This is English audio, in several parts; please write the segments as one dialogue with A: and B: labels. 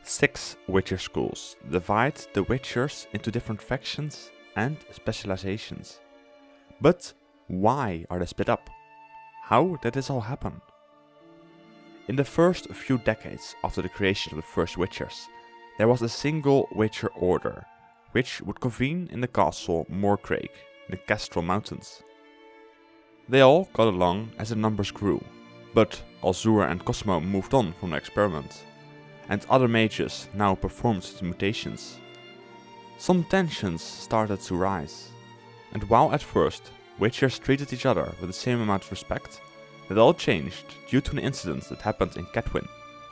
A: 6 Witcher schools divide the Witchers into different factions and specializations. But why are they split up? How did this all happen? In the first few decades after the creation of the first Witchers, there was a single Witcher order, which would convene in the castle Morcrake in the Kestrel Mountains. They all got along as the numbers grew, but Azur and Cosmo moved on from the experiment, and other mages now performed the mutations. Some tensions started to rise, and while at first Witchers treated each other with the same amount of respect, that all changed due to an incident that happened in Cadwyn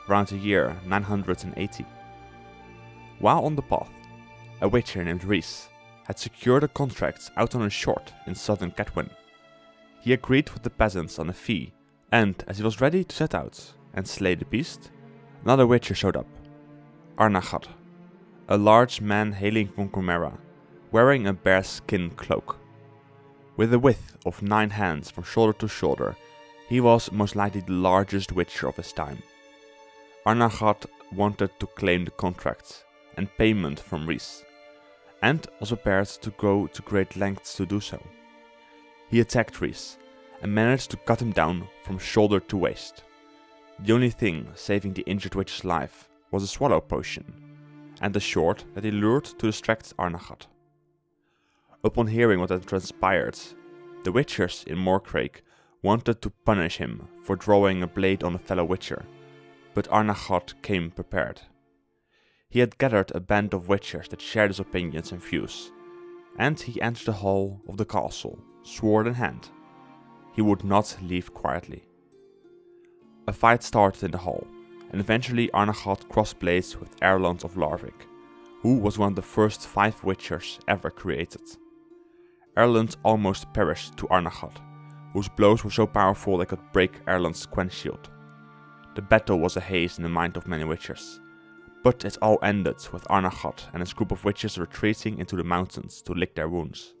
A: around the year 980. While on the path, a Witcher named Rhys had secured a contract out on a short in southern Cadwyn. He agreed with the peasants on a fee, and as he was ready to set out and slay the beast, another Witcher showed up, Arnaghad, a large man hailing from Chimera, wearing a bearskin cloak. With a width of 9 hands from shoulder to shoulder, he was most likely the largest Witcher of his time. Arnaghad wanted to claim the contract and payment from Rhys, and was prepared to go to great lengths to do so. He attacked Rhys and managed to cut him down from shoulder to waist. The only thing saving the injured Witcher's life was a swallow potion, and a sword that he lured to distract Arnaghad. Upon hearing what had transpired, the Witchers in Morcrake wanted to punish him for drawing a blade on a fellow Witcher, but Arnaghad came prepared. He had gathered a band of Witchers that shared his opinions and views, and he entered the hall of the castle, sword in hand. He would not leave quietly. A fight started in the hall, and eventually Arnaghad crossed blades with Erland of Larvik, who was one of the first 5 Witchers ever created. Erland almost perished to Arnaghad, whose blows were so powerful they could break Erland's Gwent shield. The battle was a haze in the mind of many Witchers, but it all ended with Arnaghad and his group of Witchers retreating into the mountains to lick their wounds.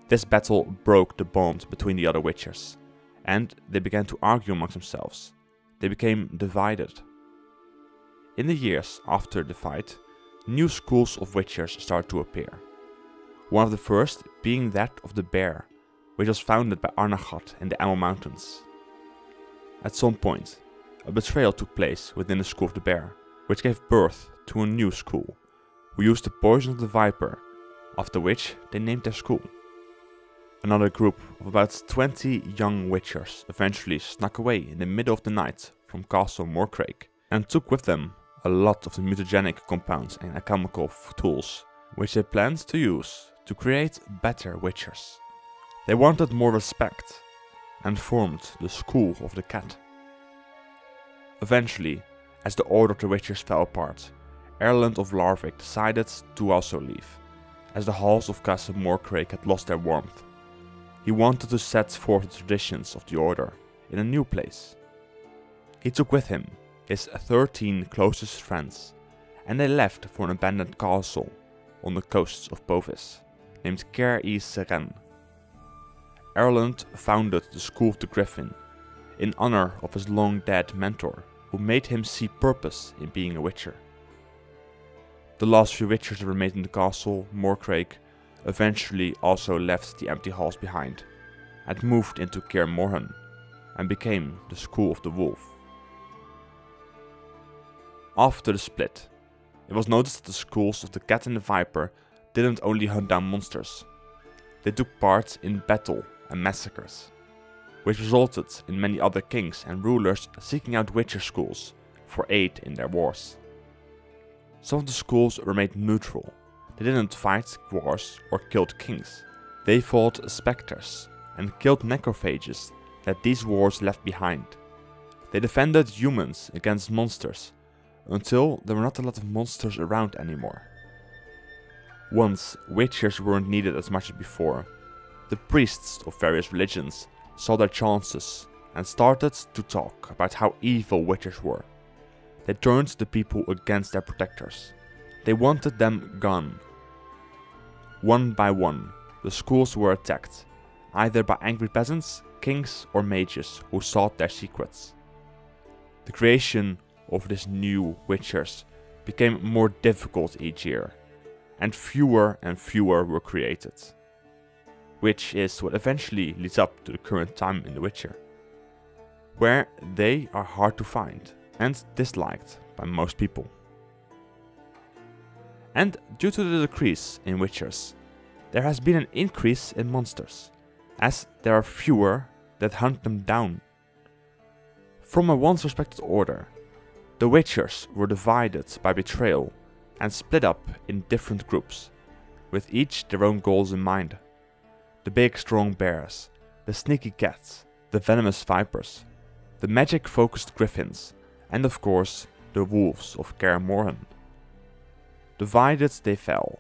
A: This battle broke the bond between the other Witchers, and they began to argue amongst themselves. They became divided. In the years after the fight, new schools of Witchers started to appear. One of the first being that of the Bear, which was founded by Arnaghad in the Amel Mountains. At some point, a betrayal took place within the School of the Bear, which gave birth to a new school, who used the poison of the Viper, after which they named their school. Another group of about 20 young Witchers eventually snuck away in the middle of the night from Castle Morcrake, and took with them a lot of the mutagenic compounds and alchemical tools, which they planned to use to create better Witchers. They wanted more respect, and formed the School of the Cat. Eventually, as the order of the Witchers fell apart, Erland of Larvik decided to also leave, as the halls of Castle Morcrake had lost their warmth. He wanted to set forth the traditions of the order in a new place. He took with him his 13 closest friends, and they left for an abandoned castle on the coasts of Bovis, named Ker-y-Seren. Erland founded the School of the Griffin, in honor of his long-dead mentor, who made him see purpose in being a Witcher. The last few Witchers that remained in the castle, Morcrake, eventually also left the empty halls behind, and moved into Kaer Morhen, and became the School of the Wolf. After the split, it was noticed that the schools of the Cat and the Viper didn't only hunt down monsters, they took part in battle and massacres, which resulted in many other kings and rulers seeking out Witcher schools for aid in their wars. Some of the schools remained neutral. They didn't fight wars or killed kings. They fought specters and killed necrophages that these wars left behind. They defended humans against monsters until there were not a lot of monsters around anymore. Once Witchers weren't needed as much as before, the priests of various religions saw their chances and started to talk about how evil Witchers were. They turned the people against their protectors. They wanted them gone. One by one, the schools were attacked, either by angry peasants, kings or mages who sought their secrets. The creation of these new Witchers became more difficult each year, and fewer were created. Which is what eventually leads up to the current time in The Witcher, where they are hard to find and disliked by most people. And due to the decrease in Witchers, there has been an increase in monsters, as there are fewer that hunt them down. From a once respected order, the Witchers were divided by betrayal and split up in different groups, with each their own goals in mind. The big strong bears, the sneaky cats, the venomous vipers, the magic focused griffins, and of course the wolves of Kaer Morhen. Divided they fell,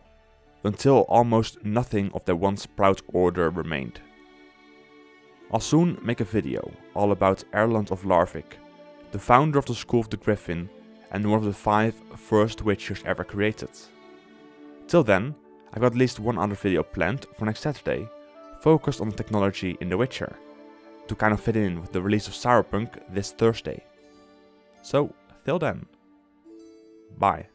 A: until almost nothing of their once proud order remained. I'll soon make a video all about Erland of Larvik, the founder of the School of the Griffin and one of the 5 first Witchers ever created. Till then, I've got at least one other video planned for next Saturday, focused on the technology in The Witcher, to kind of fit in with the release of Cyberpunk this Thursday. So, till then, bye.